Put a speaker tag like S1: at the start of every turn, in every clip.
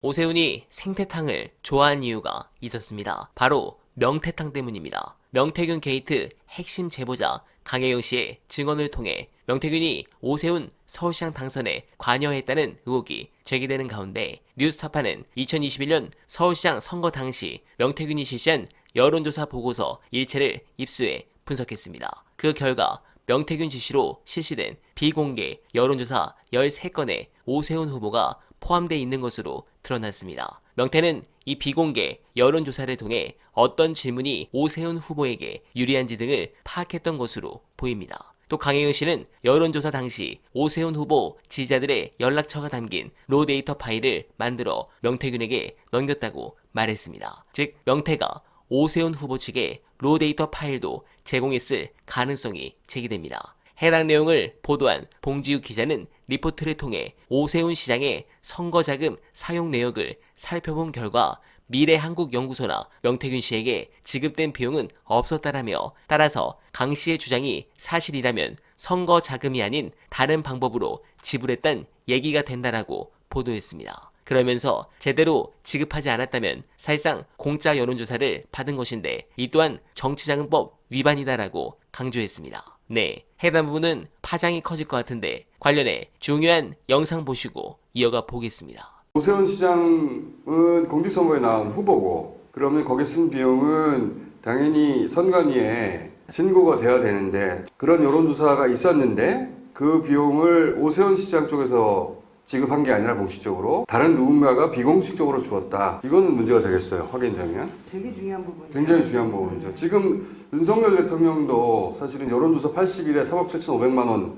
S1: 오세훈이 생태탕을 좋아한 이유가 있었습니다. 바로 명태탕 때문입니다. 명태균 게이트 핵심 제보자 강혜영 씨의 증언을 통해 명태균이 오세훈 서울시장 당선에 관여했다는 의혹이 제기되는 가운데 뉴스타파는 2021년 서울시장 선거 당시 명태균이 실시한 여론조사 보고서 일체를 입수해 분석했습니다. 그 결과 명태균 지시로 실시된 비공개 여론조사 13건에 오세훈 후보가 포함되어 있는 것으로 드러났습니다. 명태는 이 비공개 여론조사를 통해 어떤 질문이 오세훈 후보에게 유리한지 등을 파악했던 것으로 보입니다. 또 강혜영 씨는 여론조사 당시 오세훈 후보 지지자들의 연락처가 담긴 로데이터 파일을 만들어 명태균에게 넘겼다고 말했습니다. 즉 명태가 오세훈 후보 측에 로데이터 파일도 제공했을 가능성이 제기됩니다. 해당 내용을 보도한 봉지욱 기자는 리포트를 통해 오세훈 시장의 선거자금 사용 내역을 살펴본 결과 미래한국연구소나 명태균 씨에게 지급된 비용은 없었다라며, 따라서 강 씨의 주장이 사실이라면 선거 자금이 아닌 다른 방법으로 지불했단 얘기가 된다라고 보도했습니다. 그러면서 제대로 지급하지 않았다면 사실상 공짜 여론조사를 받은 것인데 이 또한 정치자금법 위반이다라고 강조했습니다. 네, 해당 부분은 파장이 커질 것 같은데 관련해 중요한 영상 보시고 이어가 보겠습니다.
S2: 오세훈 시장은 공직선거에 나온 후보고, 그러면 거기에 쓴 비용은 당연히 선관위에 신고가 돼야 되는데, 그런 여론조사가 있었는데 그 비용을 오세훈 시장 쪽에서 지급한 게 아니라 공식적으로 다른 누군가가 비공식적으로 주었다. 이거는 문제가 되겠어요. 확인되면.
S3: 되게 중요한 부분이에요.
S2: 굉장히 중요한 부분이죠. 지금 윤석열 대통령도 사실은 여론조사 80일에 3억 7,500만 원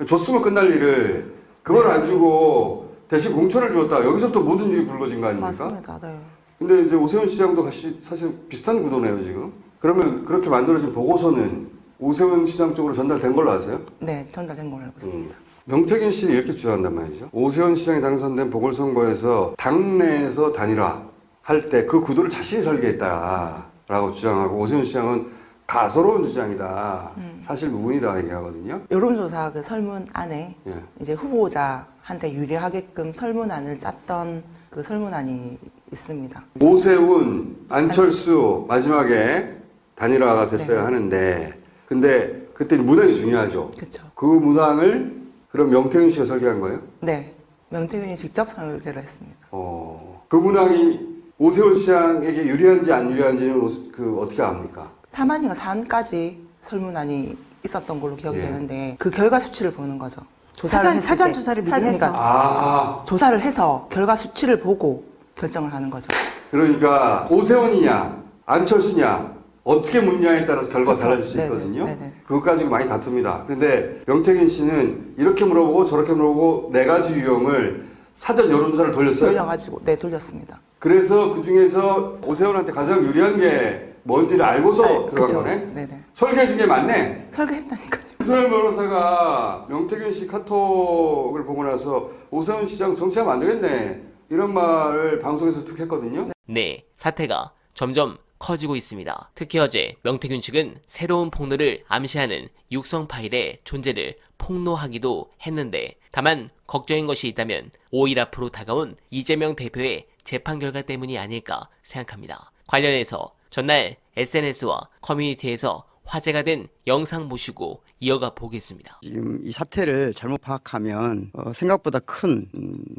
S2: 줬으면 끝날 일을 그걸 안 주고 대신 공천을 주었다. 여기서부터 모든 일이 불거진 거 아닙니까?
S3: 맞습니다. 네.
S2: 근데 이제 오세훈 시장도 사실 비슷한 구도네요, 지금. 그러면 그렇게 만들어진 보고서는 오세훈 시장 쪽으로 전달된 걸로 아세요?
S3: 네, 전달된 걸로 알고 있습니다.
S2: 명태균 씨는 이렇게 주장한단 말이죠. 오세훈 시장이 당선된 보궐선거에서 당내에서 단일화 할 때 그 구도를 자신이 설계했다라고 주장하고, 오세훈 시장은 가소로운 주장이다. 사실 무근이다 얘기하거든요.
S3: 여론조사 그 설문 안에
S2: 예.
S3: 이제 후보자한테 유리하게끔 설문안을 짰던 그 설문안이 있습니다.
S2: 오세훈, 안철수 마지막에 단일화가 됐어야
S3: 네.
S2: 하는데, 근데 그때 문항이 중요하죠.
S3: 그렇죠.
S2: 그 문항을 그럼 명태균 씨가 설계한 거예요?
S3: 네, 명태균이 직접 설계를 했습니다.
S2: 그 문항이 오세훈 시장에게 유리한지 안 유리한지는 어떻게 압니까?
S3: 3안인가 4안까지 설문안이 있었던 걸로 기억이
S2: 예.
S3: 되는데 그 결과 수치를 보는 거죠. 조사를 했을
S4: 사전
S3: 때.
S4: 조사를 미리
S3: 그러니까
S4: 해서.
S3: 조사를 해서 결과 수치를 보고 결정을 하는 거죠.
S2: 그러니까 오세훈이냐 안철수냐 어떻게 묻냐에 따라서 결과가
S3: 그렇죠.
S2: 달라질 수
S3: 네네.
S2: 있거든요.
S3: 네네.
S2: 그것 가지고 많이 다툽니다. 근데 명태균 씨는 이렇게 물어보고 저렇게 물어보고 네 가지 유형을 사전 여론조사를 돌렸어요.
S3: 돌려가지고 네 돌렸습니다.
S2: 그래서 그 중에서 오세훈한테 가장 유리한 게 뭔지를 알고서 들어간
S3: 그쵸.
S2: 거네.
S3: 네네.
S2: 설계해 준 게 맞네.
S3: 설계했다니까요.
S2: 윤석열 변호사가 명태균 씨 카톡을 보고 나서 오세훈 시장 정치하면 안 되겠네, 이런 말을 방송에서 툭 했거든요.
S1: 네, 사태가 점점 커지고 있습니다. 특히 어제 명태균 측은 새로운 폭로를 암시하는 육성 파일의 존재를 폭로하기도 했는데, 다만 걱정인 것이 있다면 5일 앞으로 다가온 이재명 대표의 재판 결과 때문이 아닐까 생각합니다. 관련해서 전날 SNS와 커뮤니티에서 화제가 된 영상 모시고 이어가 보겠습니다.
S5: 지금 이 사태를 잘못 파악하면 생각보다 큰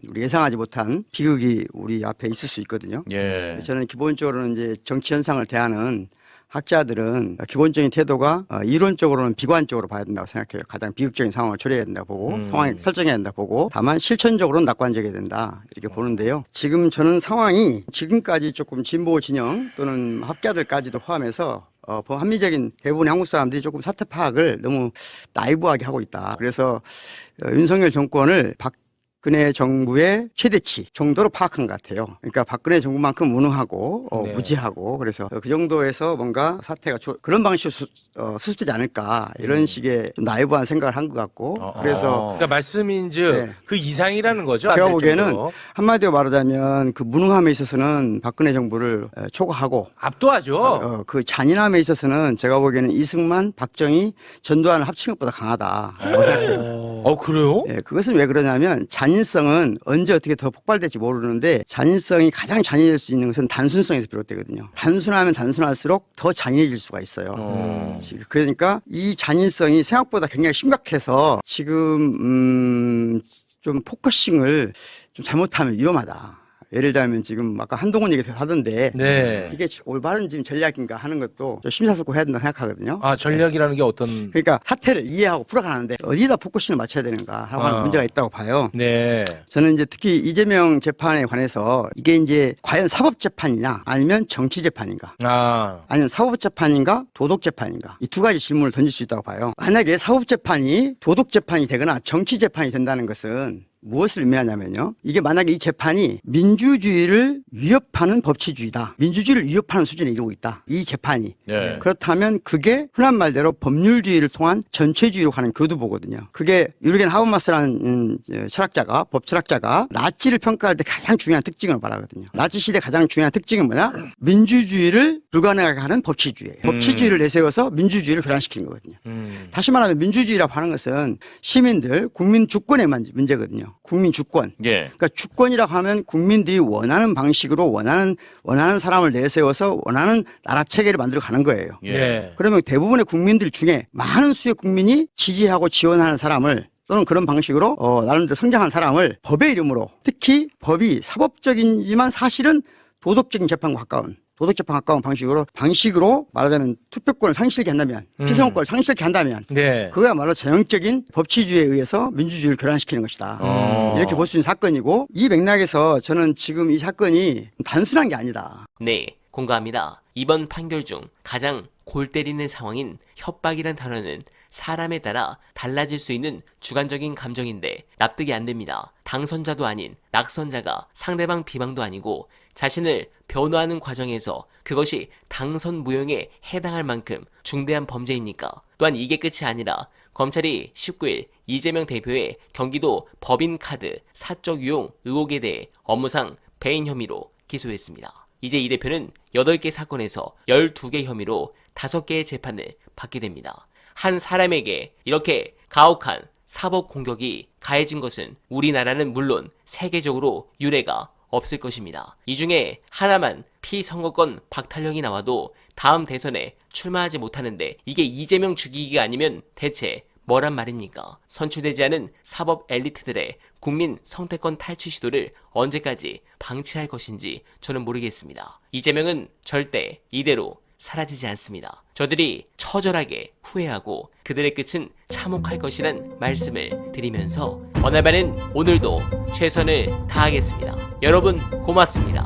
S5: 우리 예상하지 못한 비극이 우리 앞에 있을 수 있거든요.
S6: 예.
S5: 저는 기본적으로는 이제 정치 현상을 대하는 학자들은 기본적인 태도가 이론적으로는 비관적으로 봐야 된다고 생각해요. 가장 비극적인 상황을 처리해야 된다고 보고 상황을 설정해야 된다고 보고, 다만 실천적으로는 낙관적이어야 된다 이렇게 보는데요. 지금 저는 상황이 지금까지 조금 진보 진영 또는 학자들까지도 포함해서 합리적인 대부분의 한국 사람들이 조금 사태 파악을 너무 나이브하게 하고 있다. 그래서 윤석열 정권을 박근혜 정부의 최대치 정도로 파악한 것 같아요. 그러니까 박근혜 정부만큼 무능하고
S6: 네.
S5: 무지하고, 그래서 그 정도에서 뭔가 사태가 그런 방식으로 수습되지 않을까, 이런 식의 좀 나이브한 생각을 한 것 같고, 그래서
S6: 그러니까 말씀인즉
S5: 네.
S6: 그 이상이라는 거죠.
S5: 제가
S6: 안 될
S5: 보기에는
S6: 정도로.
S5: 한마디로 말하자면 그 무능함에 있어서는 박근혜 정부를 초과하고,
S6: 압도하죠.
S5: 그 잔인함에 있어서는 제가 보기에는 이승만, 박정희, 전두환을 합친 것보다 강하다.
S6: 오. 그래요?
S5: 예, 그것은 왜 그러냐면 잔인성은 언제 어떻게 더 폭발될지 모르는데 잔인성이 가장 잔인해질 수 있는 것은 단순성에서 비롯되거든요. 단순하면 단순할수록 더 잔인해질 수가 있어요. 그러니까 이 잔인성이 생각보다 굉장히 심각해서 지금 좀 포커싱을 좀 잘못하면 위험하다. 예를 들면 지금 아까 한동훈 얘기 하던데
S6: 네.
S5: 이게 올바른 지금 전략인가 하는 것도 좀 심사숙고 해야 된다고 생각하거든요.
S6: 아, 전략이라는 게 어떤?
S5: 그러니까 사태를 이해하고 풀어가는데 어디다 포커싱을 맞춰야 되는가 하고 하는 문제가 있다고 봐요.
S6: 네.
S5: 저는 이제 특히 이재명 재판에 관해서 이게 이제 과연 사법재판이냐 아니면 정치재판인가 아니면 사법재판인가 도덕재판인가 이 두 가지 질문을 던질 수 있다고 봐요. 만약에 사법재판이 도덕재판이 되거나 정치재판이 된다는 것은 무엇을 의미하냐면요. 이게 만약에 이 재판이 민주주의를 위협하는 법치주의다. 민주주의를 위협하는 수준에 이르고 있다. 이 재판이.
S6: 네.
S5: 그렇다면 그게 흔한 말대로 법률주의를 통한 전체주의로 가는 교두보거든요. 그게 유르겐 하버마스라는 철학자가 법철학자가 나치를 평가할 때 가장 중요한 특징을 말하거든요. 나치 시대 가장 중요한 특징은 뭐냐? 민주주의를 불가능하게 하는 법치주의예요. 법치주의를 내세워서 민주주의를 교란시키는 거거든요. 다시 말하면 민주주의라고 하는 것은 시민들, 국민 주권의 문제거든요. 국민 주권.
S4: 예.
S5: 그러니까 주권이라고 하면 국민들이 원하는 방식으로 원하는 사람을 내세워서 원하는 나라 체계를 만들어 가는 거예요.
S4: 예.
S6: 네.
S5: 그러면 대부분의 국민들 중에 많은 수의 국민이 지지하고 지원하는 사람을 또는 그런 방식으로 나름대로 성장한 사람을 법의 이름으로 특히 법이 사법적이지만 사실은 도덕적인 재판과 가까운 도덕재판 가까운 방식으로 말하자면 투표권을 상실케 한다면 피선권을 상실케 한다면
S6: 네.
S5: 그거야말로 전형적인 법치주의에 의해서 민주주의를 교란시키는 것이다. 이렇게 볼 수 있는 사건이고 이 맥락에서 저는 지금 이 사건이 단순한 게 아니다.
S1: 네, 공감합니다. 이번 판결 중 가장 골 때리는 상황인 협박이란 단어는 사람에 따라 달라질 수 있는 주관적인 감정인데 납득이 안 됩니다. 당선자도 아닌 낙선자가 상대방 비방도 아니고 자신을 변호하는 과정에서 그것이 당선 무효에 해당할 만큼 중대한 범죄입니까? 또한 이게 끝이 아니라 검찰이 19일 이재명 대표의 경기도 법인카드 사적 유용 의혹에 대해 업무상 배임 혐의로 기소했습니다. 이제 이 대표는 8개 사건에서 12개 혐의로 5개의 재판을 받게 됩니다. 한 사람에게 이렇게 가혹한 사법 공격이 가해진 것은 우리나라는 물론 세계적으로 유례가 없을 것입니다. 이 중에 하나만 피선거권 박탈령이 나와도 다음 대선에 출마하지 못하는데 이게 이재명 죽이기가 아니면 대체 뭐란 말입니까? 선출되지 않은 사법 엘리트들의 국민 선택권 탈취 시도를 언제까지 방치할 것인지 저는 모르겠습니다. 이재명은 절대 이대로 사라지지 않습니다. 저들이 처절하게 후회하고 그들의 끝은 참혹할 것이란 말씀을 드리면서 어날바는 오늘도 최선을 다하겠습니다. 여러분 고맙습니다.